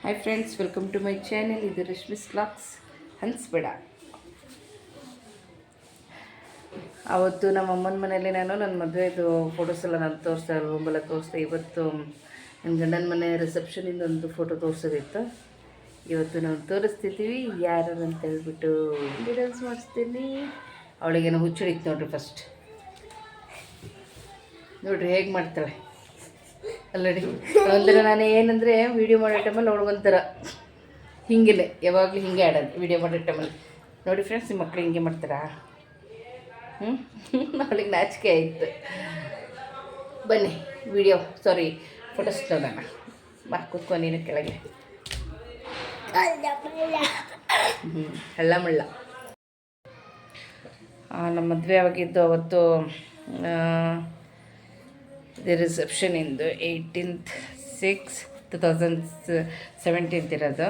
Hi friends, welcome to my channel. ಇದು Rashmi's vlogs. ಹನ್ಸ್ಬೇಡ. ಅವತ್ತು ನಮ್ಮ ಅಮ್ಮನ ಮನೇಲಿ ನನ್ನ ಮದುವೆದು ಫೋಟೋಸ್ ಎಲ್ಲ ನಾನು ತೋರಿಸ್ದೆ, ರೂಮೆಲ್ಲ ತೋರಿಸ್ದೆ. ಇವತ್ತು ನನ್ನ ಗಂಡನ ಮನೆ ರಿಸೆಪ್ಷನಿಂದ ಒಂದು ಫೋಟೋ ತೋರಿಸೋದಿತ್ತು. ಇವತ್ತು ನಾವು ತೋರಿಸ್ತಿದ್ದೀವಿ ಯಾರು ಅಂತ ಹೇಳ್ಬಿಟ್ಟು ಡೀಟೇಲ್ಸ್ ಮಾಡಿಸ್ತೀನಿ. ಅವಳಿಗೇನೋ ಹುಚ್ಚಿಡಿತ್ತು ನೋಡ್ರಿ. ಫಸ್ಟ್ ನೋಡ್ರಿ ಹೇಗೆ ಮಾಡ್ತಾಳೆ ಅಲ್ಲಡಿ. ಅಂದರೆ ನಾನು ಏನಂದರೆ ವೀಡಿಯೋ ಮಾಡೋ ಟೈಮಲ್ಲಿ ಅವಳಿಗೊಂಥರ ಹಿಂಗೆ ಯಾವಾಗಲೂ ಹಿಂಗೆ ಆಡೋದು ವೀಡಿಯೋ ಮಾಡೋ ಟೈಮಲ್ಲಿ. ನೋಡಿ ಫ್ರೆಂಡ್ಸ್, ನಿಮ್ಮ ಮಕ್ಕಳು ಹಿಂಗೆ ಮಾಡ್ತಾರಾ? ಅವಳಿಗೆ ನಾಚಿಕೆ ಆಯಿತು. ಬನ್ನಿ ಫೋಟೋಸ್ ನೋಡೋಣ. ಬಾ ಕೂತ್ಕೊ ನೀನು ಕೆಳಗೆ. ಹಳ್ಳ ಮಳ್ಳ. ನಮ್ಮ ಮದುವೆ ಆಗಿದ್ದು ಅವತ್ತು ರಿಸೆಪ್ಷನಿಂದು 18/6/2017 ಇರೋದು.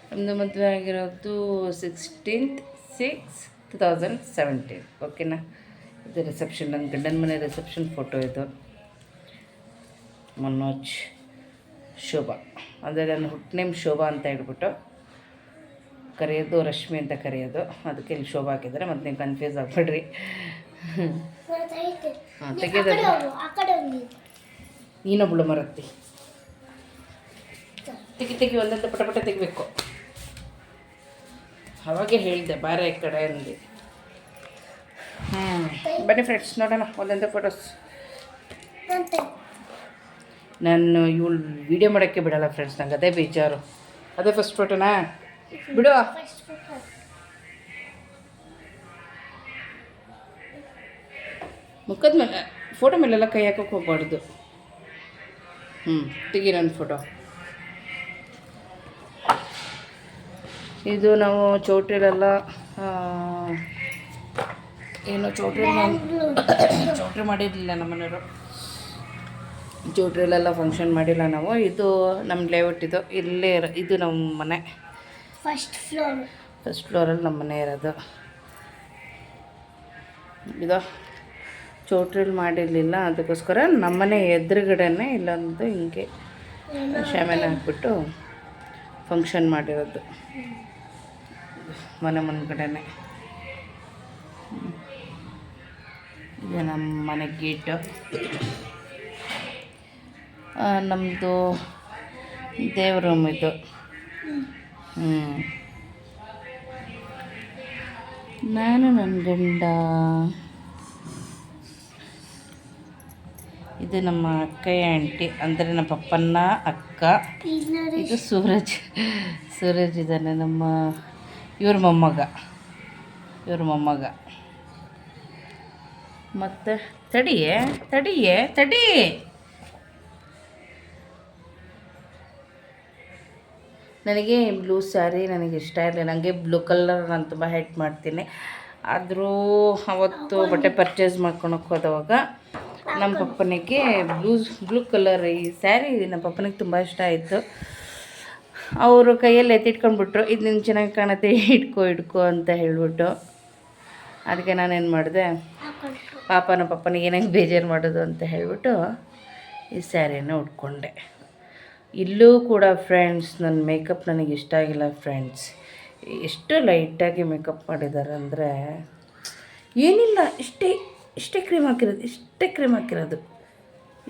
ನಮ್ಮದು ಮದುವೆ ಆಗಿರೋದು 16/6/2017. ಓಕೆನಾ? ಇದು ರಿಸೆಪ್ಷನ್, ನನ್ನ ಗಂಡನ ಮನೆ ರಿಸೆಪ್ಷನ್ ಫೋಟೋ. ಇದು ಮನೋಜ್, ಶೋಭಾ. ಅಂದರೆ ನನ್ನ ಹುಟ್ಟು ನೇಮ್ ಶೋಭಾ ಅಂತ ಹೇಳ್ಬಿಟ್ಟು ಕರೆಯೋದು, ರಶ್ಮಿ ಅಂತ ಕರೆಯೋದು. ಅದಕ್ಕೆ ಇಲ್ಲಿ ಶೋಭಾ ಹಾಕಿದ್ದಾರೆ. ಮತ್ತು ನೀವು ಕನ್ಫ್ಯೂಸ್ ಆಗಬೇಡ್ರಿ. ನೀನೊಬ್ಳು ಮರತ್ತಿ. ತೆಗಿ ಒಂದಂತ ಪಟ ತೆಗಿಬೇಕು. ಅವಾಗೆ ಹೇಳಿದೆ ಬಾರೆ ಈ ಕಡೆ ಅಂದು. ಬನ್ನಿ ಫ್ರೆಂಡ್ಸ್, ನೋಡೋಣ ಒಂದೊಂದೇ ಫೋಟೋಸ್. ನಾನು ಇವಳು ವೀಡಿಯೋ ಮಾಡೋಕ್ಕೆ ಬಿಡೋಲ್ಲ ಫ್ರೆಂಡ್ಸ್, ನಂಗೆ ಅದೇ ಬೇಜಾರು. ಅದೇ ಫಸ್ಟ್ ಫೋಟೋನಾ? ಬಿಡು. ಮುಖದ ಮೇಲೆ ಫೋಟೋ ಮೇಲೆಲ್ಲ ಕೈ ಹಾಕೋಕೆ ಹೋಗ್ಬಾರ್ದು. ತೆಗಿ ನನ್ನ ಫೋಟೋ. ಇದು ನಾವು ಚೌಟ್ರಿಲೆಲ್ಲ ಏನು ಚೌಟ್ರಿ ಮಾಡಿರಲಿಲ್ಲ ನಮ್ಮನೆಯವರು. ಚೌಟ್ರಿಲೆಲ್ಲ ಫಂಕ್ಷನ್ ಮಾಡಿಲ್ಲ ನಾವು. ಇದು ನಮ್ಮ ಲೇಔಟ್. ಇದು ನಮ್ಮ ಮನೆ. ಫಸ್ಟ್ ಫ್ಲೋರಲ್ಲಿ ನಮ್ಮ ಮನೆ ಇರೋದು. ಇದು ಚೌಟ್ರಿಲಿ ಮಾಡಿರಲಿಲ್ಲ, ಅದಕ್ಕೋಸ್ಕರ ನಮ್ಮನೆ ಎದುರುಗಡೆನೇ ಇಲ್ಲೊಂದು ಹಿಂಗೆ ಶಾಮಿಯಾನ ಹಾಕ್ಬಿಟ್ಟು ಫಂಕ್ಷನ್ ಮಾಡಿರೋದು. ಮನೆ ಮುಂದ್ಗಡೆನೆ ಇದು ನಮ್ಮ ಮನೆ ಗೇಟು. ನಮ್ಮದು ದೇವ್ರ ರೂಮ್ ಇದು. ನಾನು ನನ್ನ ಗಂಡ. ಇದು ನಮ್ಮ ಅಕ್ಕಯ್ಯ ಆಂಟಿ, ಅಂದರೆ ನಮ್ಮ ಪಪ್ಪನ ಅಕ್ಕ. ಇದು ಸೂರಜ್ ಇದ್ದಾನೆ, ಇವ್ರ ಮೊಮ್ಮಗ. ಮತ್ತು ತಡಿಯೇ ನನಗೆ ಬ್ಲೂ ಸ್ಯಾರಿ ನನಗೆ ಇಷ್ಟ ಇರಲಿಲ್ಲ. ನನಗೆ ಬ್ಲೂ ಕಲರ್ ನಾನು ತುಂಬ ಹೇಟ್ ಮಾಡ್ತೀನಿ. ಆದರೂ ಅವತ್ತು ಬಟ್ಟೆ ಪರ್ಚೇಸ್ ಮಾಡ್ಕೊಳಕ್ಕೆ ಹೋದವಾಗ ನಮ್ಮ ಪಪ್ಪನಿಗೆ ಬ್ಲೂ ಕಲರ್ ಈ ಸ್ಯಾರಿ ನಮ್ಮ ಪಪ್ಪನಿಗೆ ತುಂಬ ಇಷ್ಟ ಆಯಿತು. ಅವರು ಕೈಯಲ್ಲಿ ಎತ್ತಿಟ್ಕೊಂಡ್ಬಿಟ್ರು, ಇದು ನಿನ್ನ ಚೆನ್ನಾಗಿ ಕಾಣುತ್ತೆ, ಇಟ್ಕೋ ಅಂತ ಹೇಳ್ಬಿಟ್ಟು. ಅದಕ್ಕೆ ನಾನೇನು ಮಾಡಿದೆ, ನಮ್ಮ ಪಪ್ಪನಿಗೆ ಏನಾಗಿ ಬೇಜಾರು ಮಾಡೋದು ಅಂತ ಹೇಳ್ಬಿಟ್ಟು ಈ ಸ್ಯಾರಿಯನ್ನು ಉಟ್ಕೊಂಡೆ. ಇಲ್ಲೂ ಕೂಡ ಫ್ರೆಂಡ್ಸ್, ನನ್ನ ಮೇಕಪ್ ನನಗೆ ಇಷ್ಟ ಆಗಿಲ್ಲ ಫ್ರೆಂಡ್ಸ್. ಎಷ್ಟು ಲೈಟಾಗಿ ಮೇಕಪ್ ಮಾಡಿದ್ದಾರೆ ಅಂದರೆ ಏನಿಲ್ಲ, ಇಷ್ಟೇ ಕ್ರೀಮ್ ಹಾಕಿರೋದು.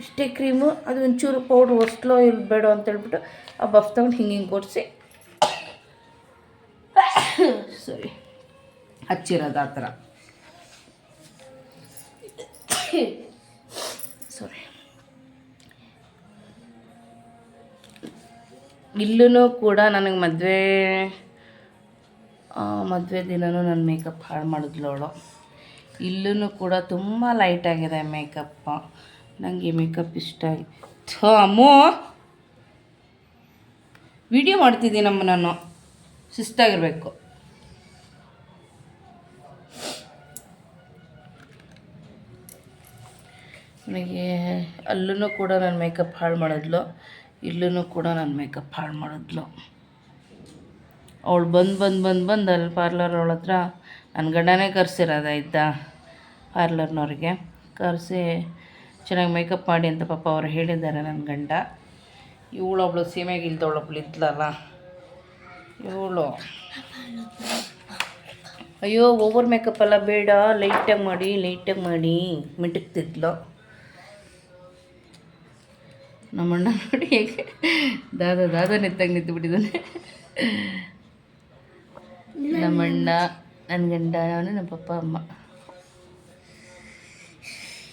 ಇಷ್ಟೇ ಕ್ರೀಮು. ಅದು ಒಂಚೂರು ಪೌಡ್ರ್ ಹೊಸ್ಲೋ ಬೇಡ ಅಂತ ಹೇಳ್ಬಿಟ್ಟು ಆ ಬಫ್ ತೊಗೊಂಡು ಹಿಂಗೆ ಕೊಡಿಸಿ ಹಚ್ಚಿರೋದು ಆ ಥರ. ಇಲ್ಲೂ ಕೂಡ ನನಗೆ ಮದುವೆ ದಿನವೂ ನನ್ನ ಮೇಕಪ್ ಹಾಳು ಮಾಡಿದ್ಲು ಅವಳು. ಇಲ್ಲೂ ಕೂಡ ತುಂಬ ಲೈಟಾಗಿದೆ ಮೇಕಪ್. ನನಗೆ ಮೇಕಪ್ ಇಷ್ಟ ಆಯಿತು. ಅಮ್ಮೋ, ವಿಡಿಯೋ ಮಾಡ್ತಿದ್ದೀನಮ್ಮ, ನಾನು ಶಿಸ್ತಾಗಿರಬೇಕು. ನನಗೆ ಅಲ್ಲೂ ಕೂಡ ನನ್ನ ಮೇಕಪ್ ಹಾಳು ಮಾಡಿದ್ಲು, ಇಲ್ಲೂ ಕೂಡ ನನ್ನ ಮೇಕಪ್ ಹಾಳು ಮಾಡಿದ್ಲು. ಅವಳು ಬಂದು ಅಲ್ಲಿ ಪಾರ್ಲರ್ ಅವಳ ಹತ್ರ ನನ್ನ ಗಂಡನೇ ಕರೆಸಿರೋದಾಯ್ತಾ. ಪಾರ್ಲರ್ನವ್ರಿಗೆ ಕರೆಸಿ ಚೆನ್ನಾಗಿ ಮೇಕಪ್ ಮಾಡಿ ಅಂತ ಪಾಪ ಅವ್ರು ಹೇಳಿದ್ದಾರೆ ನನ್ನ ಗಂಡ. ಇವಳೊಬ್ಳು ಸೀಮೆಗೆ ಇಲ್ದವಳೊಬ್ಳು ಇದ್ಲಲ್ಲ ಇವಳು. ಅಯ್ಯೋ ಓವರ್ ಮೇಕಪ್ ಎಲ್ಲ ಬೇಡ, ಲೈಟಾಗಿ ಮಾಡಿ ಮಿಟಕ್ತಿದ್ಲು. ನಮ್ಮಣ್ಣ ನೋಡಿ ಹೇಗೆ ದಾದ ನಿಂತಂಗೆ ನಿಂತುಬಿಟ್ಟಿದ್ದಾನೆ. ನಮ್ಮಣ್ಣ, ನನ್ನ ಗಂಡ, ನಾನು, ನಮ್ಮ ಪಪ್ಪ ಅಮ್ಮ.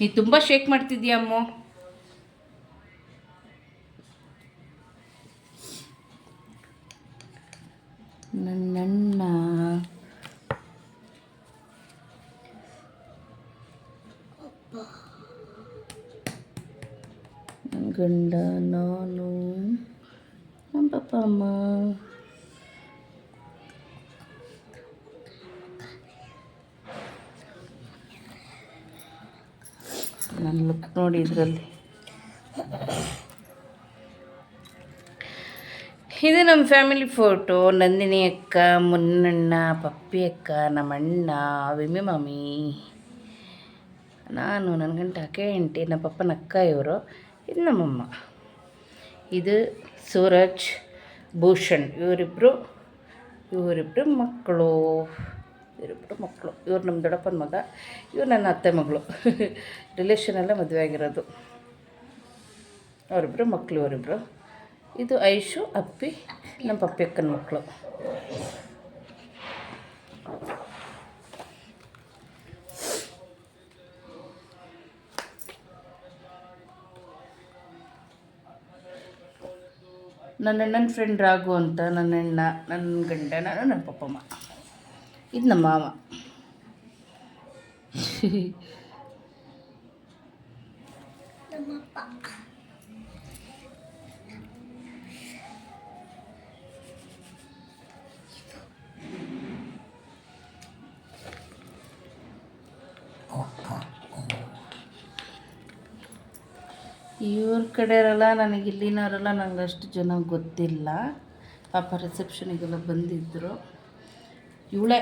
ನೀ ತುಂಬ ಶೇಕ್ ಮಾಡ್ತಿದ್ದೀಯ ಅಮ್ಮ. ನನ್ನಣ್ಣ, ನನ್ನ ಗಂಡ, ನಾನು, ನಮ್ಮ ಪಪ್ಪ ಅಮ್ಮ. ನನ್ನ ಲುಕ್ ನೋಡಿ ಇದರಲ್ಲಿ. ಇದು ನಮ್ಮ ಫ್ಯಾಮಿಲಿ ಫೋಟೋ. ನಂದಿನಿ ಅಕ್ಕ, ಮುನ್ನಣ್ಣ, ಪಪ್ಪಿ ಅಕ್ಕ, ನಮ್ಮಣ್ಣ, ವಿಮ್ಮಿ ಮಾಮಿ, ನಾನು, ನನ್ನ ಗಂಟ ಅಕ್ಕ ಹೆಂಡತಿ, ನಮ್ಮ ಪಪ್ಪನ ಅಕ್ಕ ಇವರು. ಇದು ನಮ್ಮಮ್ಮ. ಇದು ಸೂರಜ್, ಭೂಷಣ್, ಇವರಿಬ್ಬರು ಮಕ್ಕಳು. ಇವ್ರು ನಮ್ಮ ದೊಡ್ಡಪ್ಪನ ಮಗ, ಇವ್ರು ನನ್ನ ಅತ್ತೆ ಮಗಳು. ರಿಲೇಷನಲ್ಲೇ ಮದುವೆ ಆಗಿರೋದು. ಅವರಿಬ್ಬರು ಮಕ್ಕಳು ಇವರಿಬ್ಬರು. ಇದು ಐಶು, ಅಪ್ಪಿ, ನಮ್ಮ ಪಪ್ಪಿ ಅಕ್ಕನ ಮಕ್ಕಳು. ನನ್ನ ಅಣ್ಣನ ಫ್ರೆಂಡ್ ರಾಘು ಅಂತ, ನನ್ನ ಅಣ್ಣ, ನನ್ನ ಗಂಡ, ನಾನು, ನನ್ನ ಪಪ್ಪಮ್ಮ. ಇದು ನಮ್ಮ ಮಾವ. ಇವ್ರ ಕಡೆಯವರೆಲ್ಲ, ನನಗೆ ಇಲ್ಲಿನವರೆಲ್ಲ ನಂಗೆ ಅಷ್ಟು ಜನ ಗೊತ್ತಿಲ್ಲ. ಪಾಪ ರಿಸೆಪ್ಷನಿಗೆಲ್ಲ ಬಂದಿದ್ದರು. ಇವಳೇ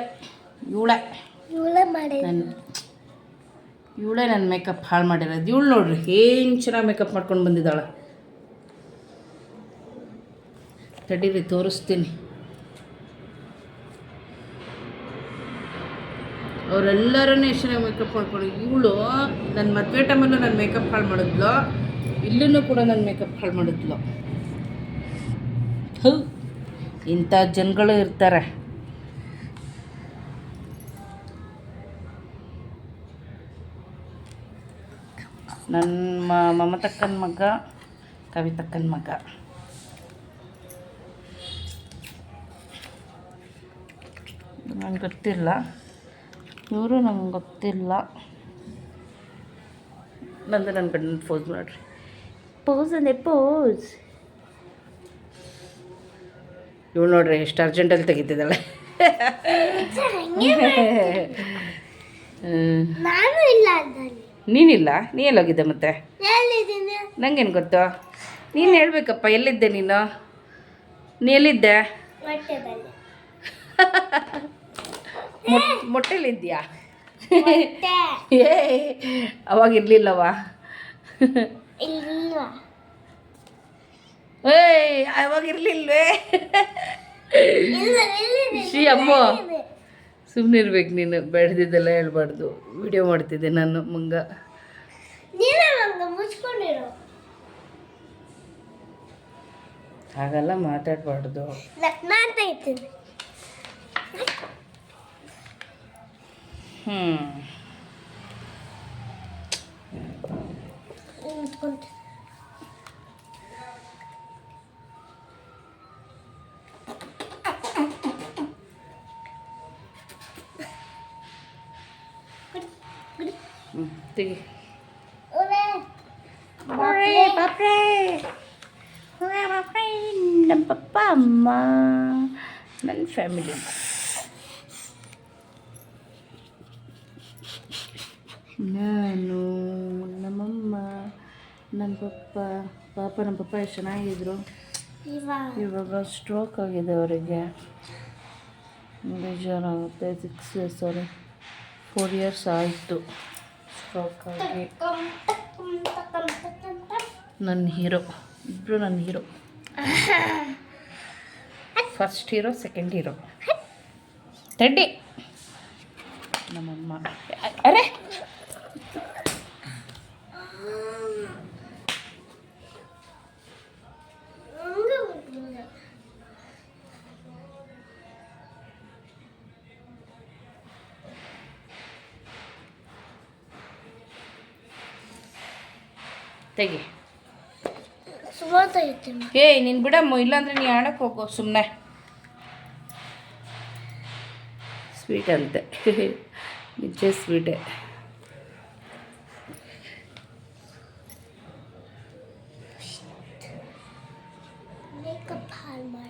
ನನ್ನ ಮೇಕಪ್ ಹಾಳು ಮಾಡಿರೋದು. ಇವಳು ನೋಡ್ರಿ ಏನು ಚೆನ್ನಾಗಿ ಮೇಕಪ್ ಮಾಡ್ಕೊಂಡು ಬಂದಿದ್ದಾಳೆ. ತಡೀರಿ ತೋರಿಸ್ತೀನಿ. ಅವರೆಲ್ಲರೂ ಎಷ್ಟು ಚೆನ್ನಾಗಿ ಮೇಕಪ್ ಮಾಡ್ಕೊಂಡು, ಇವಳು ನನ್ನ ಮದುವೆ ಟೈಮಲ್ಲೂ ನನ್ನ ಮೇಕಪ್ ಹಾಳು ಮಾಡಿದ್ಲು, ಇಲ್ಲೂ ಕೂಡ ನನ್ನ ಮೇಕಪ್ ಹಾಳು ಮಾಡಿದ್ಲು. ಇಂಥ ಜನಗಳು ಇರ್ತಾರೆ. ನನ್ನ ಮಮತಕ್ಕನ ಮಗ, ಕವಿತಕ್ಕನ ಮಗ. ನಂಗೆ ಗೊತ್ತಿಲ್ಲ, ಇವರು ನಂಗೆ ಗೊತ್ತಿಲ್ಲ. ನಂದು ನನ್ನ ಗಂಡನ ಪೋಸ್ ನೋಡ್ರಿ. ಪೋಸ್ ಇವಳು ನೋಡ್ರಿ ಎಷ್ಟು ಅರ್ಜೆಂಟಲ್ಲಿ ತೆಗಿತಿದ್ದಾಳೆ. ನೀನಿಲ್ಲ, ನೀ ಎಲ್ಲೋಗಿದ್ದೆ ಮತ್ತೆ? ನಂಗೇನು ಗೊತ್ತು, ನೀನು ಹೇಳ್ಬೇಕಪ್ಪ. ಎಲ್ಲಿದ್ದೆ ನೀನು? ನೀ ಎಲ್ಲಿದ್ದೆ? ಮೊಟ್ಟೆಲಿದ್ಯಾ? ಅವಾಗ ಇರಲಿಲ್ಲವ. ಅವಾಗ ಇರಲಿಲ್ವೇ? ಶ್ರೀ ಅಮ್ಮ, ಸುಮ್ಮನೆ ಇರ್ಬೇಕು ನೀನು. ಬೆಳೆದಿದ್ದೆಲ್ಲ ಹೇಳ್ಬಾರ್ದು. ವಿಡಿಯೋ ಮಾಡ್ತಿದ್ದೆ ನಾನು. ಮಂಗ ಹಾಗೆಲ್ಲ ಮಾತಾಡಬಾರ್ದು. ತೆಗಿ. ನಮ್ಮ ಪಪ್ಪ ಅಮ್ಮ, ನನ್ನ ಫ್ಯಾಮಿಲಿ. ನಾನು, ನಮ್ಮಮ್ಮ, ನನ್ನ ಪಾಪ ನಮ್ಮ ಪಪ್ಪ ಎಷ್ಟು ಚೆನ್ನಾಗಿದ್ರು. ಇವಾಗ ಸ್ಟ್ರೋಕ್ ಆಗಿದೆ ಅವರಿಗೆ. ಬೇಜಾರಾಗುತ್ತೆ. 4 years ಆಯಿತು ಸ್ಟ್ರೋಕ್ ಆಗಿ. ನನ್ನ ಹೀರೋ, ಇಬ್ಬರು ನನ್ನ hero. First hero second hero ತಡ್ಡಿ ನಮ್ಮಮ್ಮ. ಅರೆ ತೆಗಿ. ಏಯ್ ನೀನು ಬಿಡಮ್ಮ, ಇಲ್ಲಾಂದ್ರೆ ನೀ ಆಡಕ್ಕೆ ಹೋಗೋ ಸುಮ್ಮನೆ. ಸ್ವೀಟ್ ಅಂತೆ, ನಿಜ ಸ್ವೀಟೇ.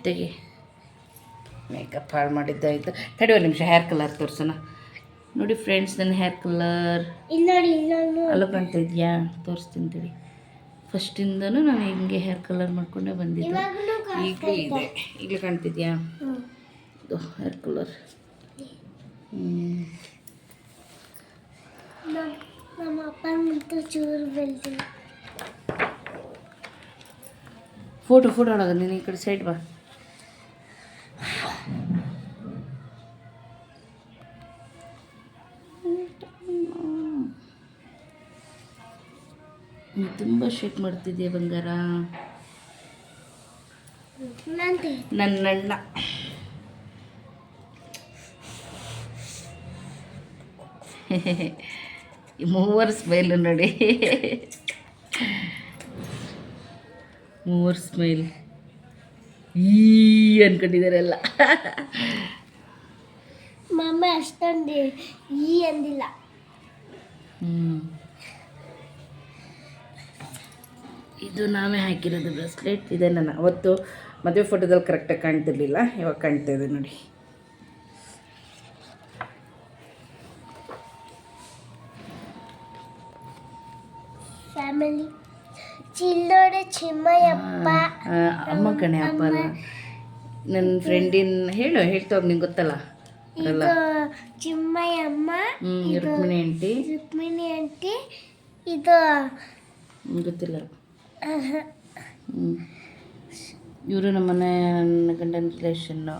ತೆಗಿ. ಮೇಕಪ್ ಹಾಳು ಮಾಡಿದ್ದಾಯಿತು. ತಡಿ ಒಂದು ನಿಮಿಷ, ಹೇರ್ ಕಲರ್ ತೋರಿಸೋಣ. ನೋಡಿ ಫ್ರೆಂಡ್ಸ್, ನನ್ನ ಹೇರ್ ಕಲರ್ ಅಲ್ಲ ಕಾಣ್ತಾ ಇದೆಯಾ? ತೋರಿಸ್ತೀನಿ ತಡಿ. ಫಸ್ಟಿಂದನೂ ನಾನು ಹಿಂಗೆ ಹೇರ್ ಕಲರ್ ಮಾಡ್ಕೊಂಡೇ ಬಂದಿದ್ದೆ. ಈಗಲೂ ಇದೆ. ಈಗಲೂ ಕಾಣ್ತಿದ್ಯಾ ಇದು ಹೇರ್ ಕಲರ್? ಫೋಟೋ ಒಳಗ ನೀನು ಈ ಕಡೆ ಸೈಡ್ ಬಾ. ನೀನು ತುಂಬ ಶೇಕ್ ಮಾಡ್ತಿದ್ದೀಯ ಬಂಗಾರ. ನನ್ನಣ್ಣ ಮೂವರು ಸ್ಮೈಲ್ ನೋಡಿ, ಮೂವರು ಸ್ಮೈಲ್ ಈ ಅನ್ಕೊಂಡಿದ್ದಾರೆಲ್ಲ. ಮಮ್ಮ ಅಷ್ಟೊಂದು ಈ ಅಂದಿಲ್ಲ. ಇದು ನಾವೇ ಹಾಕಿರೋದು ಬ್ರೆಸ್ಲೆಟ್. ಇದೆ ನಾನು ಅವತ್ತು ಮದುವೆ ಫೋಟೋದಲ್ಲಿ ಕರೆಕ್ಟಾಗಿ ಕಾಣ್ತಿರ್ಲಿಲ್ಲ, ಇವಾಗ ಕಾಣ್ತಾ ಇದೆ ನೋಡಿ. ಫ್ಯಾಮಿಲಿ ಚಿಲ್ಲೋಡೆ ಚಿಮ್ಮಯ್ಯಪ್ಪ. ಅಮ್ಮ ಕಣೆ, ಅಪ್ಪ ಅಲ್ಲ. ನನ್ನ ಫ್ರೆಂಡಿನ ಹೇಳ್ತಾ ಹೋಗಿ, ನಿಂಗೆ ಗೊತ್ತಲ್ಲ. ಇದು ಚಿಮ್ಮಯ್ಯಮ್ಮ, ರುಕ್ಮಿಣಿ ಆಂಟಿ, ಇದು ಗೊತ್ತಿಲ್ಲ. ಇವರು ನಮ್ಮನೆ ನನ್ನ ಗಂಡನ ರಿಲೇಷನ್ನು.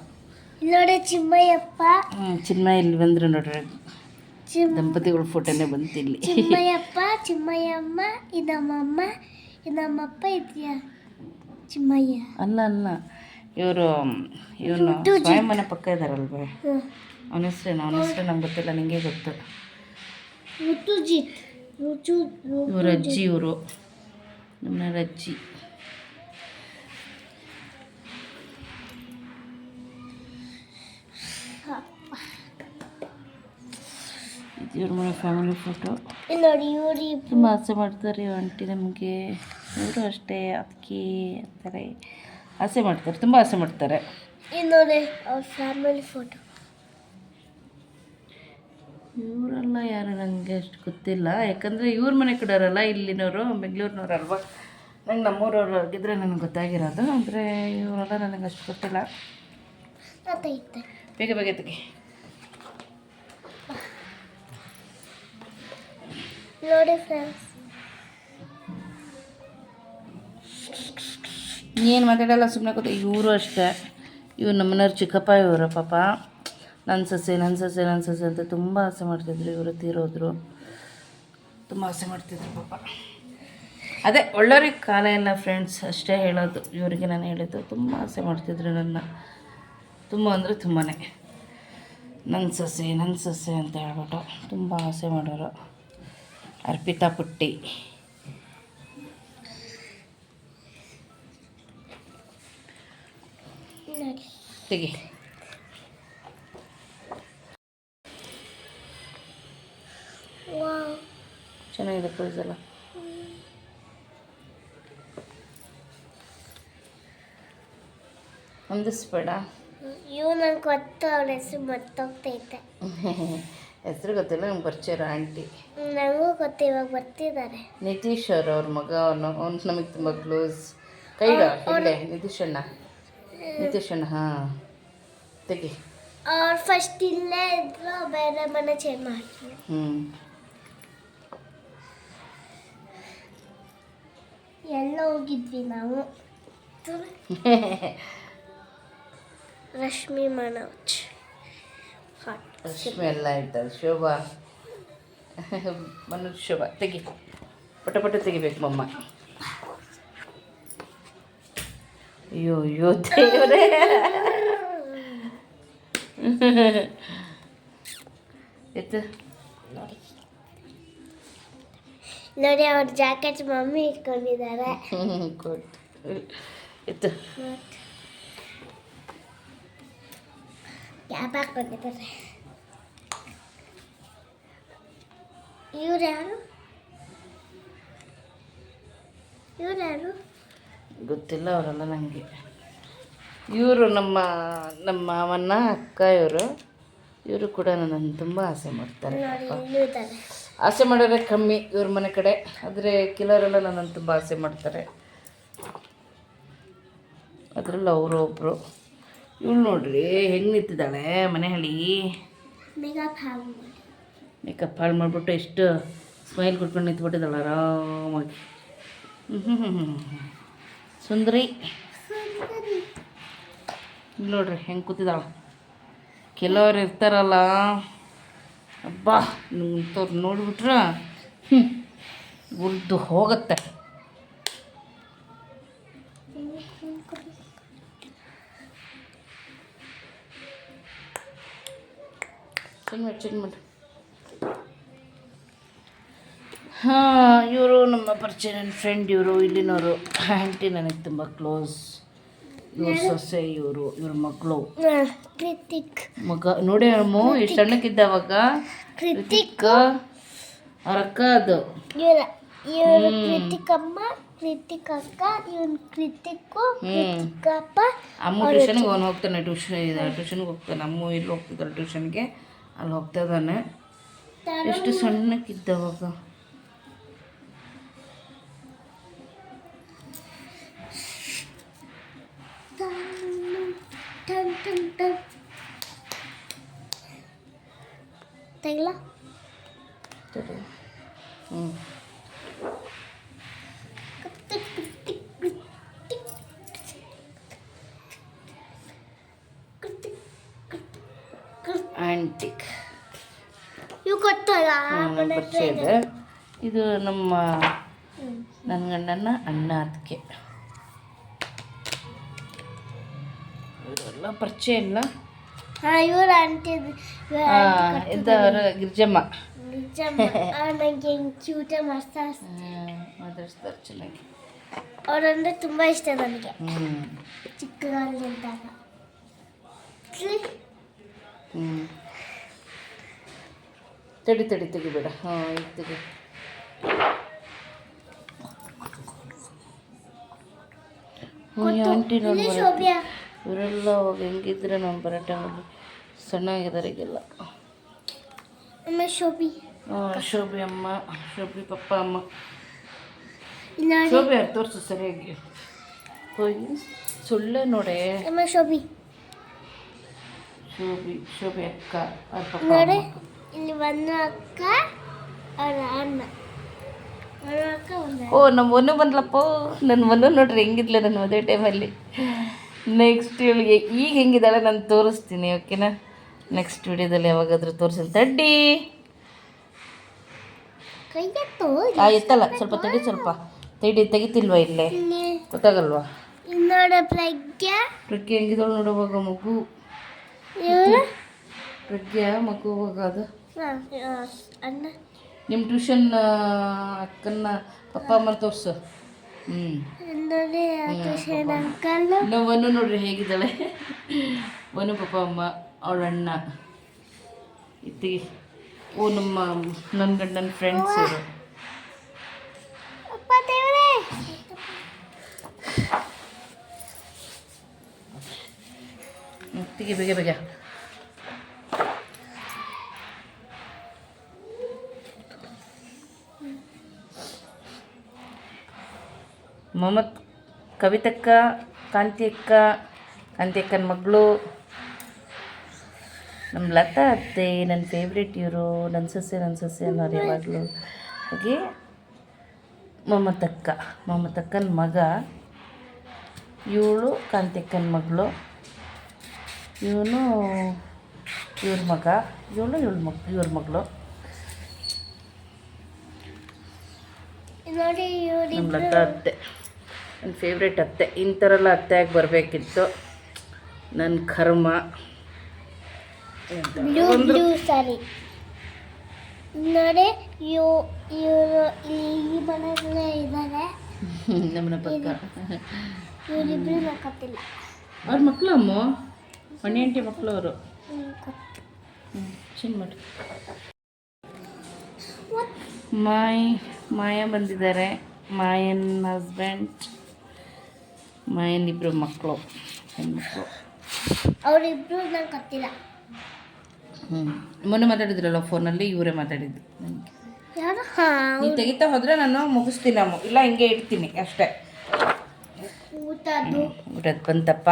ನೋಡಿ ಚಿಮ್ಮಯ್ಯಪ್ಪ. ಚಿನ್ಮಯ ಇಲ್ಲಿ ಬಂದರು ನೋಡ್ರಿ, ದಂಪತಿಗಳ ಫೋಟೋನೇ ಬಂತಿಲ್ಲಿ. ಚಿಮ್ಮಯ್ಯಪ್ಪ, ಚಿಮ್ಮಯ್ಯಮ್ಮ, ಇದಮ್ಮಮ್ಮ, ಇದಮ್ಮಪ್ಪ, ಇದೆಯಾ ಚಿಮ್ಮಯ್ಯ. ಅಲ್ಲ ಇವನು ಸ್ವಯಂಮನೆ ಪಕ್ಕ ಇದ್ದಾರಲ್ವೇ, ಅವನ ಹೆಸ್ರೇನು ನಂಗೆ ಗೊತ್ತಿಲ್ಲ, ನಿಂಗೆ ಗೊತ್ತು. ಇವ್ರ ಅಜ್ಜಿ, ಇವರು ನಮ್ಮ ಅಜ್ಜಿ. ಇವ್ರ ಮನೆ ಫ್ಯಾಮಿಲಿ ಫೋಟೋ ನೋಡಿ. ಇವರು ತುಂಬ ಆಸೆ ಮಾಡ್ತಾರೆ ಆಂಟಿ ನಮಗೆ. ಇವರು ಅಷ್ಟೇ, ಅದಕ್ಕೆ ಅಂತಾರೆ, ಆಸೆ ಮಾಡ್ತಾರೆ, ತುಂಬ ಆಸೆ ಮಾಡ್ತಾರೆ. ನೋಡಿ ಅವ್ರ ಫ್ಯಾಮಿಲಿ ಫೋಟೋ. ಇವರೆಲ್ಲ ಯಾರು ನನಗೆ ಅಷ್ಟು ಗೊತ್ತಿಲ್ಲ, ಯಾಕಂದರೆ ಇವ್ರ ಮನೆ ಕಡೆಯವರಲ್ಲ, ಇಲ್ಲಿನವರು, ಬೆಂಗಳೂರಿನವ್ರಲ್ವ. ನಂಗೆ ನಮ್ಮೂರವ್ರು ಆಗಿದ್ರೆ ನನಗೆ ಗೊತ್ತಾಗಿರೋದು, ಅಂದರೆ ಇವರೆಲ್ಲ ನನಗೆ ಅಷ್ಟು ಗೊತ್ತಿಲ್ಲ. ಬೇಗ ತೆಗಿ. ನೋಡಿ ಫ್ರೆಂಡ್ಸ್, ಏನು ಮಾತಾಡಲ್ಲ, ಸುಮ್ಮನೆ ಗೊತ್ತ. ಇವರು ಅಷ್ಟೇ, ಇವ್ರು ನಮ್ಮನೆಯವ್ರು ಚಿಕ್ಕಪ್ಪ. ಇವರ ಪಾಪ ನನ್ನ ಸೊಸೆ ಅಂತ ತುಂಬ ಆಸೆ ಮಾಡ್ತಿದ್ರು. ಇವರು ತೀರೋದ್ರು, ತುಂಬ ಆಸೆ ಮಾಡ್ತಿದ್ರು ಪಾಪ. ಅದೇ ಒಳ್ಳೆಯವ್ರಿಗೆ ಕಾಲ ಇಲ್ಲ ಫ್ರೆಂಡ್ಸ್, ಅಷ್ಟೇ ಹೇಳೋದು. ಇವರಿಗೆ ನಾನು ಹೇಳಿದ್ದು, ತುಂಬ ಆಸೆ ಮಾಡ್ತಿದ್ರು ನನ್ನ, ತುಂಬ ಅಂದರೆ ತುಂಬಾ. ನನ್ನ ಸೊಸೆ ಅಂತ ಹೇಳ್ಬಿಟ್ಟು ತುಂಬ ಆಸೆ ಮಾಡೋರು. ಅರ್ಪಿತಾ ಪುಟ್ಟಿ. ತೆಗಿ. ಚೆನ್ನಾಗಿದೆ ಪ್ರೈಸ್ ಎಲ್ಲ. ಹೊಂದಿಸ್ಬೇಡ. ಇವು ನಂಗೆ ಗೊತ್ತು, ಅವ್ರ ಹೆಸರು ಮರ್ತೋಗ್ತೈತೆ. ಹೆಸರು ಗೊತ್ತಿಲ್ಲ, ನಂಗೆ ಪರಿಚಯ ಆಂಟಿ. ನನಗೂ ಗೊತ್ತು, ಇವಾಗ ಬರ್ತಿದ್ದಾರೆ. ನಿತೀಶ್ ಅವ್ರ ಮಗ, ಅವ್ನು ನಮಗೆ ತುಂಬ ಕ್ಲೋಸ್. ಕೈಗ ಇಲ್ಲೇ ನಿತೀಶ್ ಅಣ್ಣ. ಹಾಂ, ತೆಗಿ. ಅವ್ರು ಫಸ್ಟ್ ಇಲ್ಲೇ ಇದ್ರು, ಬೇರೆ ಮನೆ ಚೇಂಜ್ ಮಾಡ್ತೀನಿ. ಎಲ್ಲ ಹೋಗಿದ್ವಿ ನಾವು. ರಶ್ಮಿ ಮನೋಜ್ ರಶ್ಮಿ ಎಲ್ಲ ಇರ್ತದೆ. ಶೋಭಾ ಮನೋಜ್ ಶೋಭಾ ತೆಗಿ, ಪಟ ಪಟ ತೆಗಿಬೇಕು ಮಮ್ಮ. ಅಯ್ಯೋ ಅಯ್ಯೋ ದೇವ್ರೇ. ಎತ್ತು ನೋಡಿ ಅವ್ರ ಜಾಕೆಟ್ ಮಮ್ಮಿ ಇಟ್ಕೊಂಡಿದ್ದಾರೆ. ಎತ್ತು ಕ್ಯಾಪ್ ಹಾಕೊಂಡಿದ್ದಾರೆ. ಇವ್ರು ಯಾರು? ಗೊತ್ತಿಲ್ಲ, ಅವರೆಲ್ಲ ನನಗೆ. ಇವರು ನಮ್ಮ ಮಾವನ ಅಕ್ಕ. ಇವರು ಕೂಡ ನನ್ನನ್ನು ತುಂಬ ಆಸೆ ಮಾಡ್ತಾರೆ. ಆಸೆ ಮಾಡೋರೆ ಕಮ್ಮಿ ಇವ್ರ ಮನೆ ಕಡೆ, ಆದರೆ ಕೆಲವರೆಲ್ಲ ನನ್ನನ್ನು ತುಂಬ ಆಸೆ ಮಾಡ್ತಾರೆ. ಅದರಲ್ಲಿ ಅವರು ಒಬ್ಬರು. ಇವಳು ನೋಡ್ರಿ ಹೆಂಗೆ ನಿಂತಿದ್ದಾಳೆ ಮನೆ ಹಳಿ. ಮೇಕಪ್ ಹಾಳು ಮಾಡಿಬಿಟ್ಟು ಎಷ್ಟು ಸ್ಮೈಲ್ ಕೊಟ್ಕೊಂಡು ನಿಂತ್ಬಿಟ್ಟಿದ್ದಾಳೆ ಆರಾಮಾಗಿ. ಸುಂದರಿ ನೋಡ್ರಿ ಹೆಂಗೆ ಕೂತಿದ್ದಾಳೆ. ಕೆಲವ್ರು ಇರ್ತಾರಲ್ಲ, ಅಬ್ಬಾ ನಿಂತವ್ರು ನೋಡಿಬಿಟ್ರೆ ಉರ್ದು ಹೋಗುತ್ತೆ. ಚೆಕ್ ಮಾಡಿ. ಹಾಂ, ಇವರು ನಮ್ಮ ಪರಿಚಯ, ನನ್ನ ಫ್ರೆಂಡ್. ಇವರು ಇಲ್ಲಿನವರು. ಆಂಟಿ ನನಗೆ ತುಂಬ ಕ್ಲೋಸ್. ಇವ್ರ ಸೊಸೆ, ಇವ್ರ ಮಕ್ಕಳು. ಮಗ ನೋಡಿ ಅಮ್ಮ ಎಷ್ಟು ಸಣ್ಣಕ್ಕಿದ್ದಾವಾಗ. ಕೃತಿಕ್ ಅವ್ರ ಅಕ್ಕ ಅದು. ಅಮ್ಮ ಟ್ಯೂಷನ್ಗೆ ಅವನು ಹೋಗ್ತಾನೆ. ಟ್ಯೂಷನ್ಗೆ ಹೋಗ್ತಾನೆ. ಅಮ್ಮ ಇಲ್ಲಿ ಹೋಗ್ತಿದ್ದಾಳೆ ಟ್ಯೂಷನ್ಗೆ, ಅಲ್ಲಿ ಹೋಗ್ತಾ ಇದ್ದಾನೆ. ಎಷ್ಟು ಸಣ್ಣಕ್ಕಿದ್ದಾವಾಗ. ತೆಗಿಲ ಆಂಟಿಕ್ ಇವು ಗೊತ್ತಲ್ಲ. ಪರಿಚಯ ಇದೆ. ಇದು ನನ್ನ ಗಂಡನ ಅಣ್ಣ ಅದಕ್ಕೆ. ಇವರೆಲ್ಲ ಪರಿಚಯ ಇಲ್ಲ. ಇವ್ರ ಆಂಟಿ ಇದ್ದವರ ಗಿರ್ಜಮ್ಮ. ನನಗೆ ಕ್ಯೂಟ ಮಾತಾಡಿಸ್ತಾರೆ ಚೆನ್ನಾಗಿ. ಅವರಂದ್ರೆ ತುಂಬ ಇಷ್ಟ ನನಗೆ ಚಿಕ್ಕದಾಗಿದ್ದಾಗ. ತೆಗಿಬೇಡ. ಹಾಂ, ಈಗ ತೆಗಿ. ಆಂಟಿ ನೋಡಿ ಇವರೆಲ್ಲ ಅವಾಗ ಹೆಂಗಿದ್ರೆ ನಾನು ಬರೋ ಟೈಮಲ್ಲಿ ಸಣ್ಣಾಗಿದ್ದಾರೆ ಈಗೆಲ್ಲ. ಶೋಭಿ ಅಮ್ಮ, ಶೋಭಿ ಪಪ್ಪ ಅಮ್ಮ. ಶೋಭಿ ಯಾರು ತೋರಿಸು ಸರಿಯಾಗಿ. ಹೋಗಿ ಸುಳ್ಳೆ ನೋಡೆ. ಶೋಭಿ ಅಕ್ಕ, ಅವ್ರ ಪಪ್ಪ. ಇಲ್ಲಿ ಒಂದು ಅಕ್ಕ, ಅವರ ಅಣ್ಣ. ಓ, ನಮ್ಮ ಒನ್ನು ಬಂದ್ಲಪ್ಪ. ನನ್ನ ಒನ್ನು ನೋಡ್ರಿ ಹೆಂಗಿದ್ಲೆ ನನ್ನ ಮದುವೆ ಟೈಮಲ್ಲಿ. ನೆಕ್ಸ್ಟ್ ಇವಳಿಗೆ ಈಗ ಹೆಂಗಿದ್ದಾಳೆ ನಾನು ತೋರಿಸ್ತೀನಿ, ಓಕೆನಾ? ನೆಕ್ಸ್ಟ್ ವಿಡಿಯೋದಲ್ಲಿ ಯಾವಾಗಾದರೂ ತೋರಿಸ್ತೀನಿ. ತಡ್ಡಿ ಎತ್ತಲ್ಲ, ಸ್ವಲ್ಪ ತಡಿ, ಸ್ವಲ್ಪ ತಡಿ. ತೆಗಿತಿಲ್ವಾ ಇಲ್ಲೇ? ಗೊತ್ತಾಗಲ್ವಾ? ಪ್ರಜ್ಞೆ ಹೆಂಗಿದ್ದಾಳೆ ನೋಡುವಾಗ ಮಗು. ಪ್ರಜ್ಞೆ ಮಗು ಅದು. ನಿಮ್ಮ ಟ್ಯೂಷನ್ ಅಕ್ಕನ ಪಪ್ಪ ಅಮ್ಮ ತೋರಿಸು. ವನು ನೋಡ್ರಿ ಹೇಗಿದ್ದಾಳೆ. ವನು ಪಪ್ಪ ಅಮ್ಮ, ಅವಳ ಅಣ್ಣ. ಇತ್ತಿಗೆ ನನ್ನ ಗಂಡನ ಫ್ರೆಂಡ್ಸ್ ಇವರು. ಇತ್ತಿಗೆ ಬೇಗ ಮೊಹಮ್ಮದ್ ಕವಿತಕ್ಕ, ಕಾಂತಿ ಅಕ್ಕನ ಮಗಳು, ನಮ್ಮ ಲತಾ ಅತ್ತೆ, ನನ್ನ ಫೇವ್ರೇಟ್ ಇವರು. ನನ್ನ ಸೊಸೆ ಅನ್ನೋರು ಯಾವಾಗಲೂ. ಹಾಗೆ ಮೊಹಮ್ಮದ್ ಅಕ್ಕನ ಮಗ ಇವಳು ಕಾಂತಿಕನ ಮಗಳು, ಇವನು ಇವ್ರ ಮಗ, ಇವ್ರ ಮಗಳು. ನೋಡಿ ನಮ್ಮ ಲತಾ ಅತ್ತೆ ನನ್ನ ಫೇವ್ರೇಟ್ ಅತ್ತೆ. ಇಂಥರೆಲ್ಲ ಅತ್ತೆಯಾಗಿ ಬರಬೇಕಿತ್ತು, ನನ್ನ ಕರ್ಮ. ಬ್ಲೂ ಸಾರಿ ನೋಡಿ. ಇವರು ಈ ಮನೆಯಲ್ಲೇ ಇದ್ದಾರೆ. ನಮ್ಮನ ಪಕ್ಕ ಇವರಿಬ್ರು ನೋಡ್ಕೊತಿಲ್ಲ. ಅವ್ರ ಮಕ್ಕಳು ಅಮ್ಮ, ಮಣಿ ಆಂಟಿ ಮಕ್ಕಳು ಅವರು. ಚಿನ್ ಮಾಡಿ ಮಾಯ ಬಂದಿದ್ದಾರೆ. ಮಾಯನ್ ಹಸ್ಬೆಂಡ್, ಮಾಯನ್ ಇಬ್ಬರು ಮಕ್ಕಳು, ಹೆಣ್ಮಕ್ಳು. ಅವರಿಬ್ರು ನಂಗೆ ಗೊತ್ತಿಲ್ಲ. ಮೊನ್ನೆ ಮಾತಾಡಿದ್ರಲ್ಲ ಫೋನಲ್ಲಿ, ಇವರೇ ಮಾತಾಡಿದ್ದು ನನಗೆ. ಯಾರು? ನೀವು ತೆಗಿತಾ ಹೋದರೆ ನಾನು ಮುಗಿಸ್ತೀನಿ ಅಮ್ಮ, ಇಲ್ಲ ಹಿಂಗೆ ಇಡ್ತೀನಿ ಅಷ್ಟೇ. ಊಟದ್ದು ಬಂತಪ್ಪ.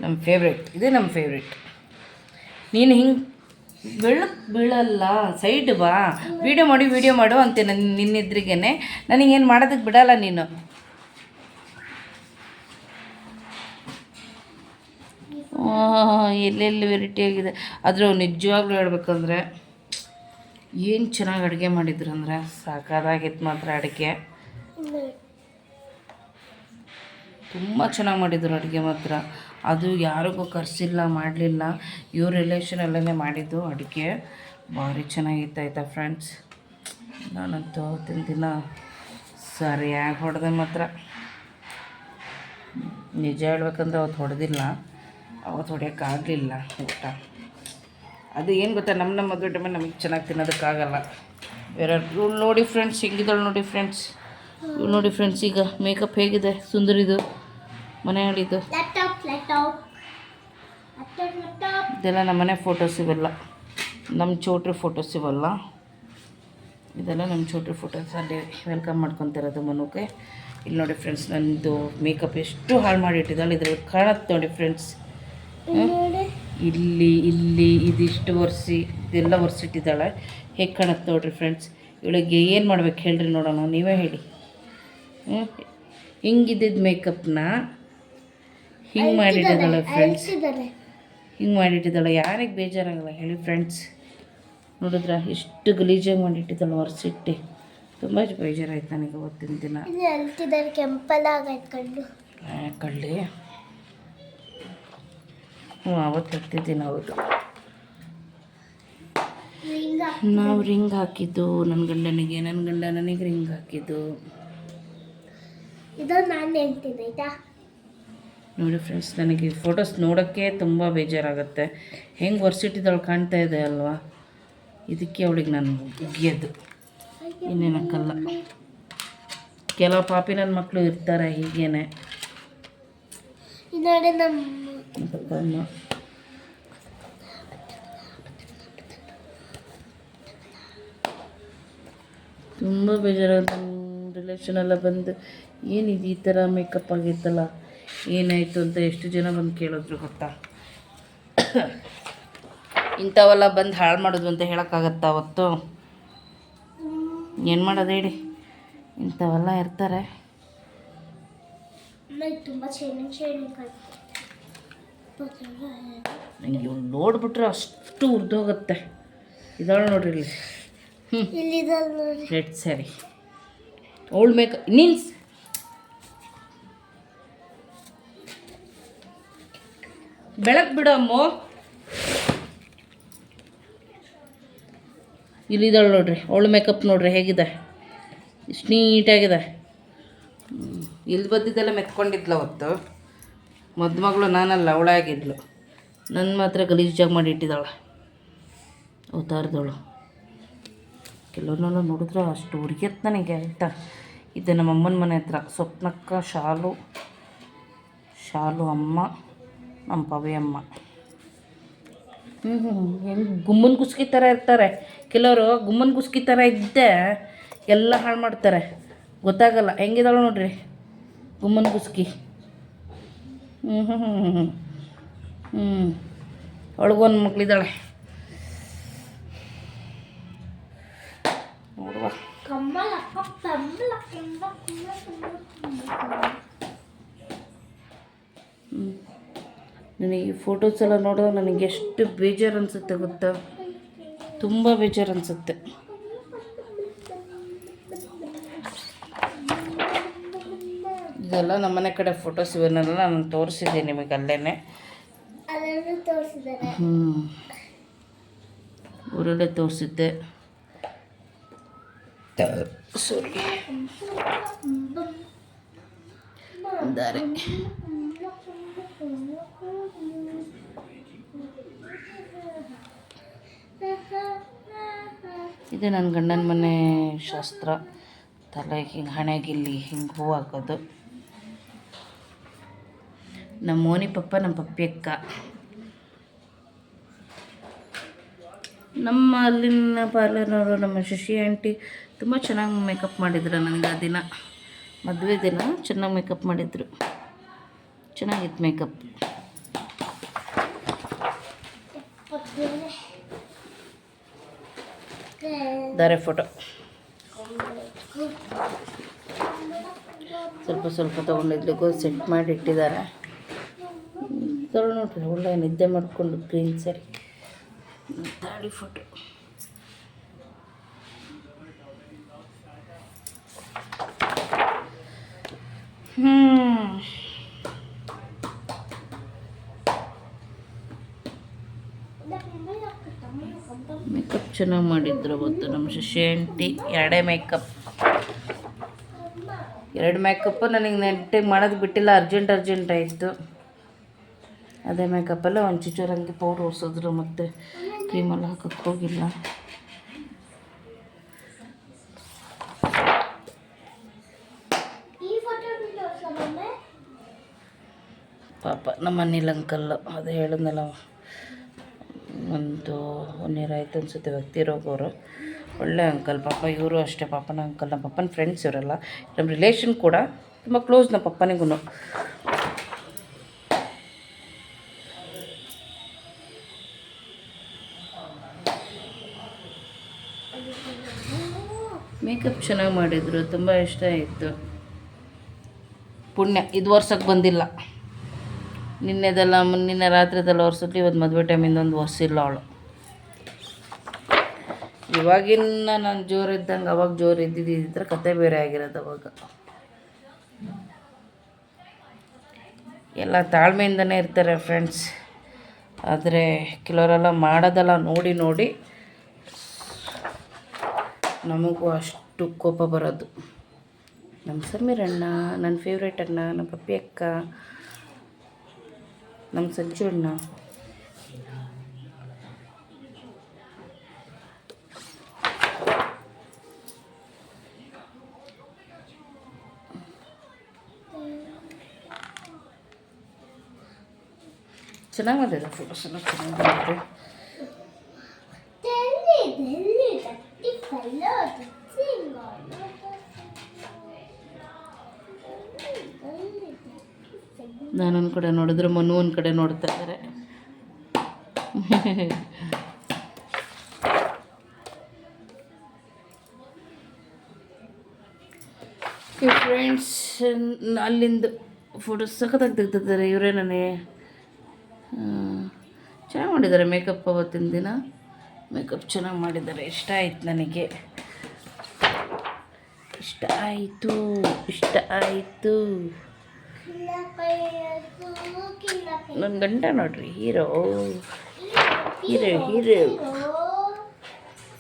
ನಮ್ಮ ಫೇವ್ರೇಟ್, ಇದೇ ನಮ್ಮ ಫೇವ್ರೇಟ್. ನೀನು ಹಿಂಗೆ ಬೆಳಕು ಬೀಳಲ್ಲ, ಸೈಡ್ ಬಾ, ವಿಡಿಯೋ ಮಾಡು ಅಂತೆ ನಿನ್ನೆದ್ರಿಗೇನೆ. ನನಗೇನು ಮಾಡೋದಕ್ಕೆ ಬಿಡಲ್ಲ ನೀನು. ಎಲ್ಲೆಲ್ಲಿ ವೆರೈಟಿ ಆಗಿದೆ. ಆದರೂ ನಿಜವಾಗ್ಲೂ ಹೇಳ್ಬೇಕಂದ್ರೆ ಏನು ಚೆನ್ನಾಗಿ ಅಡುಗೆ ಮಾಡಿದ್ರು ಅಂದರೆ ಸಾಕಾಗಿತ್ತು ಮಾತ್ರ. ಅಡುಗೆ ತುಂಬ ಚೆನ್ನಾಗಿ ಮಾಡಿದ್ರು ಅಡುಗೆ ಮಾತ್ರ. ಅದು ಯಾರಿಗೂ ಕರೆಸಿಲ್ಲ, ಮಾಡಲಿಲ್ಲ, ಇವ್ರ ರಿಲೇಷನಲ್ಲೇ ಮಾಡಿದ್ದು ಅಡುಗೆ. ಭಾರಿ ಚೆನ್ನಾಗಿತ್ತು ಆಯಿತಾ ಫ್ರೆಂಡ್ಸ್. ನಾನಂತೂ ಅವತ್ತಿನ ದಿನ ಸರಿಯಾಗಿ ಹೊಡೆದೆ ಮಾತ್ರ. ನಿಜ ಹೇಳ್ಬೇಕಂದ್ರೆ ಅವತ್ತು ಹೊಡೆದಿಲ್ಲ, ಅವತ್ತು ಹೊಡೆಯೋಕ್ಕಾಗಲಿಲ್ಲ ಊಟ. ಅದು ಏನು ಗೊತ್ತಾ, ನಮ್ಮ ಮದುವೆ ಟೈಮಲ್ಲಿ ನಮಗೆ ಚೆನ್ನಾಗಿ ತಿನ್ನೋದಕ್ಕಾಗಲ್ಲ. ಬೇರೆ ಇವ್ಳು ನೋಡಿ ಫ್ರೆಂಡ್ಸ್, ಹೆಂಗಿದ್ದಾಳು ನೋಡಿ ಫ್ರೆಂಡ್ಸ್. ಇವ್ಳು ನೋಡಿ ಫ್ರೆಂಡ್ಸ್, ಈಗ ಮೇಕಪ್ ಹೇಗಿದೆ, ಸುಂದರಿದು, ಮನೆ ಹೇಳಿದ್ದು. ಇದೆಲ್ಲ ನಮ್ಮ ಮನೆ ಫೋಟೋಸ್ ಇವೆಲ್ಲ, ನಮ್ಮ ಚೋಟ್ರಿ ಫೋಟೋಸ್ ಇವೆಲ್ಲ. ಇದೆಲ್ಲ ನಮ್ಮ ಚೋಟ್ರಿ ಫೋಟೋಸ್. ಅಲ್ಲಿ ವೆಲ್ಕಮ್ ಮಾಡ್ಕೊತಿರೋದು ಮನುಗೆ. ಇಲ್ಲಿ ನೋಡಿ ಫ್ರೆಂಡ್ಸ್, ನನ್ನದು ಮೇಕಪ್ ಎಷ್ಟು ಹಾಳು ಮಾಡಿಟ್ಟಿದ್ದಾಳೆ. ಇದ್ರಲ್ಲಿ ಕಾಣುತ್ತೆ ನೋಡಿ ಫ್ರೆಂಡ್ಸ್. ಇಲ್ಲಿ ಇದಿಷ್ಟು ಇದೆಲ್ಲ ಒರೆಸಿಟ್ಟಿದ್ದಾಳೆ. ಹೇಗೆ ಕಾಣುತ್ತೆ ನೋಡಿರಿ ಫ್ರೆಂಡ್ಸ್. ಇವಳಿಗೆ ಏನು ಮಾಡ್ಬೇಕು ಹೇಳ್ರಿ ನೋಡೋಣ, ನೀವೇ ಹೇಳಿ. ಹಿಂಗಿದ್ದಿದ್ದು ಮೇಕಪ್ನ ಹಿಂಗೆ ಮಾಡಿಟ್ಟಿದ್ದಾಳೆ ಫ್ರೆಂಡ್ಸ್. ಹಿಂಗೆ ಮಾಡಿಟ್ಟಿದ್ದಾಳೆ. ಯಾರಿಗೆ ಬೇಜಾರಾಗಲ್ಲ ಹೇಳಿ ಫ್ರೆಂಡ್ಸ್. ನೋಡಿದ್ರ ಎಷ್ಟು ಗಲೀಜಾಗಿ ಮಾಡಿಟ್ಟಿದ್ದಾಳೆ ಒರೆಸಿಟ್ಟು. ತುಂಬ ಬೇಜಾರಾಯ್ತು ನನಗೆ ಅವತ್ತಿನ ದಿನ. ಕಳ್ಳಿ ಅವತ್ತು ಹತ್ತಿದ್ದೀನಿ. ಹೌದು, ನಾವು ರಿಂಗ್ ಹಾಕಿದ್ದು ನನ್ನ ಗಂಡನಿಗೆ, ನನ್ನ ಗಂಡ ನನಗೆ ರಿಂಗ್ ಹಾಕಿದ್ದು. ಇದು ನಾನು ಹೇಳ್ತೀನಿ ಆಯಿತಾ. ನೋಡಿ ಫ್ರೆಂಡ್ಸ್, ನನಗೆ ಫೋಟೋಸ್ ನೋಡೋಕ್ಕೆ ತುಂಬ ಬೇಜಾರಾಗುತ್ತೆ. ಹೆಂಗೆ ಒರೆಸಿಟ್ಟಿದ್ದಾಳು ಕಾಣ್ತಾ ಇದೆ ಅಲ್ವಾ. ಇದಕ್ಕೆ ಅವಳಿಗೆ ನಾನು ಮುಗಿಯೋದು, ಇನ್ನೇನಕ್ಕಲ್ಲ. ಕೆಲವು ಪಾಪಿ ನನ್ನ ಮಕ್ಕಳು ಇರ್ತಾರೆ ಹೀಗೇನೆ. ತುಂಬ ಬೇಜಾರಾಗುತ್ತೆ. ನಮ್ಮ ರಿಲೇಷನ್ ಎಲ್ಲ ಬಂದು ಏನಿದು ಈ ಥರ ಮೇಕಪ್ ಆಗೈತಲ್ಲ, ಏನಾಯಿತು ಅಂತ ಎಷ್ಟು ಜನ ಬಂದು ಕೇಳಿದ್ರು ಗೊತ್ತಾ. ಇಂಥವೆಲ್ಲ ಬಂದು ಹಾಳು ಮಾಡೋದು ಅಂತ ಹೇಳೋಕ್ಕಾಗತ್ತಾ ಅವತ್ತು. ಏನು ಮಾಡೋದು ಹೇಳಿ, ಇಂಥವೆಲ್ಲ ಇರ್ತಾರೆ. ತುಂಬ ನನಗೆ ಇವ್ನು ನೋಡಿಬಿಟ್ರೆ ಅಷ್ಟು ಉರಿದೋಗುತ್ತೆ. ಇದ್ದಾಳೆ ನೋಡ್ರಿ ಇಲ್ಲಿ, ರೆಡ್ ಸ್ಯಾರಿ. ಅವಳು ನೀನ್ಸ್ ಬೆಳಕು ಬಿಡು ಅಮ್ಮು. ಇಲ್ಲಿದ್ದಾಳೆ ನೋಡ್ರಿ, ಅವಳು ಮೇಕಪ್ ನೋಡ್ರಿ ಹೇಗಿದೆ, ಇಷ್ಟು ನೀಟಾಗಿದೆ. ಇಲ್ಲಿ ಬಂದಿದ್ದೆಲ್ಲ ಮೆತ್ಕೊಂಡಿದ್ಲು ಅವತ್ತು. ಮದುಮಗಳು ನಾನಲ್ಲ, ಅವಳಾಗಿದ್ಲು. ನನ್ನ ಮಾತ್ರ ಗಲೀಜಾಗಿ ಮಾಡಿ ಇಟ್ಟಿದ್ದಾಳೆ ಅವತಾರದವಳು. ಕೆಲವ್ರನ್ನೆಲ್ಲ ನೋಡಿದ್ರೆ ಅಷ್ಟು ಉರಿಯತ್ತೆ ನನಗೆ ಆಯಿತಾ. ಇದು ನಮ್ಮ ಅಮ್ಮನ ಮನೆ ಹತ್ರ ಸ್ವಪ್ನಕ್ಕ, ಶಾಲು ಅಮ್ಮ, ನಮ್ಮ ಪವಿ ಅಮ್ಮ. ಹೆಂಗೆ ಗುಮ್ಮನ ಕುಸ್ಕಿ ಥರ ಇರ್ತಾರೆ ಕೆಲವರು. ಗುಮ್ಮನ ಕುಸ್ಕಿ ಥರ ಇದ್ದೆ ಎಲ್ಲ ಹಾಳು ಮಾಡ್ತಾರೆ, ಗೊತ್ತಾಗಲ್ಲ. ಹೆಂಗಿದಾಳು ನೋಡ್ರಿ ಗುಮ್ಮನ ಕುಸ್ಕಿ. ಅವಳಿಗೊಂದು ಮಗಳಿದ್ದಾಳೆ ನೋಡುವ. ನನಗೆ ಈ ಫೋಟೋಸ್ ಎಲ್ಲ ನೋಡಿದಾಗ ನನಗೆ ಎಷ್ಟು ಬೇಜಾರು ಅನಿಸುತ್ತೆ ಗೊತ್ತಾ, ತುಂಬ ಬೇಜಾರು ಅನಿಸುತ್ತೆ. ಇದೆಲ್ಲ ನಮ್ಮನೆ ಕಡೆ ಫೋಟೋಸ್ ಇವನ್ನೆಲ್ಲ ನಾನು ತೋರಿಸಿದ್ದೆ ನಿಮಗೆ ಅಲ್ಲೇ. ಊರಲ್ಲೇ ತೋರಿಸಿದ್ದೆ. ಸಾರಿ ದಾರೆ ಇದು ನನ್ನ ಗಂಡನ ಮನೆ ಶಾಸ್ತ್ರ. ತಲೆಗೆ ಹಿಂಗೆ ಹಣೆಗಿಲ್ಲಿ ಹಿಂಗೆ ಹೂವು ಹಾಕೋದು. ನಮ್ಮ ಮೋನಿ ಪಪ್ಪ, ನಮ್ಮ ಪಪ್ಪಿ ಅಕ್ಕ. ನಮ್ಮ ಅಲ್ಲಿನ ಪಾರ್ಲರ್ನವರು ನಮ್ಮ ಶಶಿ ಆಂಟಿ ತುಂಬ ಚೆನ್ನಾಗಿ ಮೇಕಪ್ ಮಾಡಿದ್ರು ನನಗೆ. ಆ ದಿನ ಮದುವೆ ದಿನ ಚೆನ್ನಾಗಿ ಮೇಕಪ್ ಮಾಡಿದರು. ಚೆನ್ನಾಗಿತ್ತು ಮೇಕಪ್. ದಾರೆ ಫೋಟೋ ಸ್ವಲ್ಪ ಸ್ವಲ್ಪ ತೊಗೊಂಡಿದ್ಲಿಗೂ ಸೆಟ್ ಮಾಡಿ ಇಟ್ಟಿದ್ದಾರೆ. ನೋಡ್ರಿ ಒಳ್ಳೆ ನಿದ್ದೆ ಮಾಡಿಕೊಂಡು ಗ್ರೀನ್ ಸರಿ ತಾಳಿ ಫೋಟೋ. ಮೇಕಪ್ ಚೆನ್ನಾಗಿ ಮಾಡಿದ್ರು ಅವತ್ತು ನಮ್ಮ ಶಶಿ ಆಂಟಿ. ಎರಡು ಮೇಕಪ್ ನನಗೆ ನೆಟ್ಟಿಗೆ ಮಾಡೋದು ಬಿಟ್ಟಿಲ್ಲ, ಅರ್ಜೆಂಟ್ ಆಯಿತು. ಅದೇ ಮೇಕಪ್ಪಲ್ಲ ಒಂದು ಚೂರಂಗಿ ಪೌಡ್ರ್ ಹೊರ್ಸಿದ್ರು, ಮತ್ತು ಕ್ರೀಮೆಲ್ಲ ಹಾಕೋಕ್ಕೆ ಹೋಗಿಲ್ಲ. ಪಾಪ ನಮ್ಮ ಅನಿಲ್ ಅಂಕಲ್ಲು, ಅದೇ ಹೇಳಿದ್ನಲ್ಲ, ಒಂದು 1 year ಆಯಿತು ಅನಿಸುತ್ತೆ ವ್ಯಕ್ತಿ ರೋಗವರು. ಒಳ್ಳೆ ಅಂಕಲ್ ಪಾಪ. ಇವರು ಅಷ್ಟೇ, ಪಾಪನ ಅಂಕಲ್, ನಮ್ಮ ಪಪ್ಪನ ಫ್ರೆಂಡ್ಸ್ ಇವರೆಲ್ಲ. ನಮ್ಮ ರಿಲೇಷನ್ ಕೂಡ ತುಂಬ ಕ್ಲೋಸ್ ನಮ್ಮ ಪಪ್ಪನಿಗೂ. ಮೇಕಪ್ ಚೆನ್ನಾಗಿ ಮಾಡಿದರು, ತುಂಬ ಇಷ್ಟ ಆಯಿತು. ಪುಣ್ಯ ಇದು ವರ್ಷಕ್ಕೆ ಬಂದಿಲ್ಲ. ನಿನ್ನೆ ರಾತ್ರಿದೆಲ್ಲ ಒರೆಸಿದ್ಲು. ಇವತ್ತು ಮದುವೆ ಟೈಮಿಂದ ಒಂದು ಒರೆಸಿಲ್ಲ ಅವಳು. ಇವಾಗಿನ ನಾನು ಜೋರು ಇದ್ದಂಗೆ ಅವಾಗ ಜೋರು ಇದ್ದಿದ್ದಿದ್ರೆ ಕತೆ ಬೇರೆ ಆಗಿರೋದು. ಅವಾಗ ಎಲ್ಲ ತಾಳ್ಮೆಯಿಂದನೇ ಇರ್ತಾರೆ ಫ್ರೆಂಡ್ಸ್. ಆದರೆ ಕೆಲವರೆಲ್ಲ ಮಾಡೋದೆಲ್ಲ ನೋಡಿ ನಮಗೂ ಅಷ್ಟು ಕೋಪ ಬರೋದು. ನಮ್ಮ ಸಮೀರ್ ಅಣ್ಣ, ನನ್ನ ಫೇವ್ರೇಟ್ ಅಣ್ಣ, ನಮ್ಮ ಪಪ್ಪಿ ಅಕ್ಕ, ನಮ್ಮ ಸಂಜು ಅಣ್ಣ. ಚೆನ್ನಾಗಿ ಬಂದಿದೆ ಫೋಟೋಸ್ ಎಲ್ಲ, ಚೆನ್ನಾಗಿ ಬಂದಿದೆ. ನಾನೊಂದು ಕಡೆ ನೋಡಿದ್ರೆ ಮನು ಒಂದು ಕಡೆ ನೋಡ್ತಾ ಇದ್ದಾರೆ. ಫ್ರೆಂಡ್ಸ್, ಅಲ್ಲಿಂದ ಫೋಟೋಸ್ ಸಖತ್ತಾಗಿ ತೆಗ್ದಿದ್ದಾರೆ. ಇವರೇ ನನಗೆ ಚೆನ್ನಾಗಿ ಮಾಡಿದ್ದಾರೆ ಮೇಕಪ್. ಅವತ್ತಿನ ದಿನ ಮೇಕಪ್ ಚೆನ್ನಾಗಿ ಮಾಡಿದ್ದಾರೆ. ಇಷ್ಟ ಆಯಿತು ನನಗೆ, ಇಷ್ಟ ಆಯಿತು. ನನ್ನ ಗಂಡ ನೋಡ್ರಿ, ಹೀರೋ.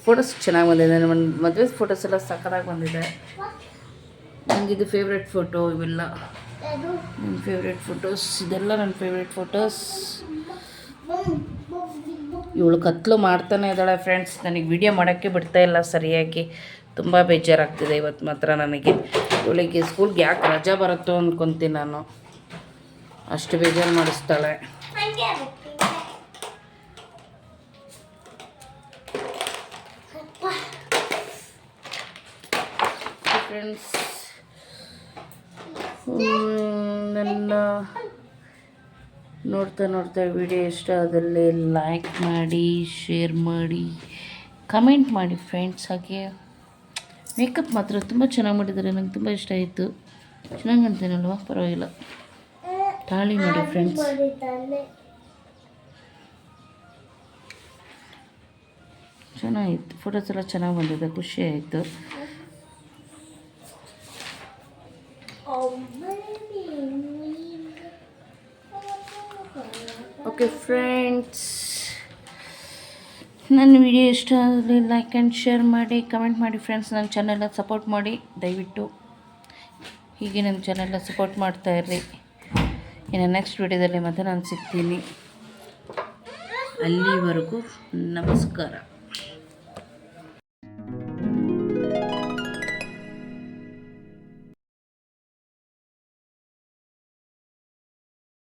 ಫೋಟೋಸ್ ಚೆನ್ನಾಗಿ ಬಂದಿದೆ. ನನ್ನ ಮದುವೆ ಫೋಟೋಸ್ ಎಲ್ಲ ಸಖತ್ತಾಗಿ ಬಂದಿದೆ. ನನಗಿದು ಫೇವ್ರೆಟ್ ಫೋಟೋ. ಇವೆಲ್ಲ ನನ್ನ ಫೇವ್ರೆಟ್ ಫೋಟೋಸ್. ಇದೆಲ್ಲ ನನ್ನ ಫೇವ್ರೆಟ್ ಫೋಟೋಸ್. ಇವಳು ಕತ್ಲು ಮಾಡ್ತಾನೆ ಇದ್ದಾಳೆ ಫ್ರೆಂಡ್ಸ್. ನನಗೆ ವಿಡಿಯೋ ಮಾಡೋಕ್ಕೆ ಬಿಡ್ತಾ ಇಲ್ಲ ಸರಿಯಾಗಿ. ತುಂಬ ಬೇಜಾರಾಗ್ತಿದೆ ಇವತ್ತು ಮಾತ್ರ ನನಗೆ. ಇವಳಿಗೆ ಸ್ಕೂಲ್ಗೆ ಯಾಕೆ ರಜಾ ಬರುತ್ತೋ ಅಂದ್ಕೊತೀನಿ ನಾನು. ಅಷ್ಟು ಬೇಜಾರು ಮಾಡಿಸ್ತಾಳೆ. ಫ್ರೆಂಡ್ಸ್, ನನ್ನ ನೋಡ್ತಾ ವಿಡಿಯೋ ಇಷ್ಟ ಆದಲ್ಲಿ ಲೈಕ್ ಮಾಡಿ, ಶೇರ್ ಮಾಡಿ, ಕಮೆಂಟ್ ಮಾಡಿ ಫ್ರೆಂಡ್ಸ್. ಹಾಗೆ ಮೇಕಪ್ ಮಾತ್ರ ತುಂಬ ಚೆನ್ನಾಗಿ ಮಾಡಿದ್ದಾರೆ. ನಂಗೆ ತುಂಬ ಇಷ್ಟ ಆಯಿತು. ಚೆನ್ನಾಗಿ ಕಾಣ್ತೇನಲ್ವಾ? ಪರವಾಗಿಲ್ಲ. ತಾಳಿ ನೋಡಿ ಫ್ರೆಂಡ್ಸ್. ಚೆನ್ನಾಗಿತ್ತು, ಫೋಟೋಸ್ ಎಲ್ಲ ಚೆನ್ನಾಗಿ ಬಂದಿದೆ, ಖುಷಿ ಆಯಿತು. ಓಕೆ ಫ್ರೆಂಡ್ಸ್, ನನ್ನ ವಿಡಿಯೋ ಇಷ್ಟ ಆದರೆ ಲೈಕ್ ಆ್ಯಂಡ್ ಶೇರ್ ಮಾಡಿ, ಕಮೆಂಟ್ ಮಾಡಿ ಫ್ರೆಂಡ್ಸ್. ನನ್ನ ಚಾನೆಲ್ನ ಸಪೋರ್ಟ್ ಮಾಡಿ ದಯವಿಟ್ಟು. ಹೀಗೆ ನನ್ನ ಚಾನೆಲ್ನ ಸಪೋರ್ಟ್ ಮಾಡ್ತಾಯಿರ್ರಿ. ಇನ್ನು ನೆಕ್ಸ್ಟ್ ವಿಡಿಯೋದಲ್ಲಿ ಮತ್ತೆ ನಾನು ಸಿಗ್ತೀನಿ. ಅಲ್ಲಿವರೆಗೂ ನಮಸ್ಕಾರ.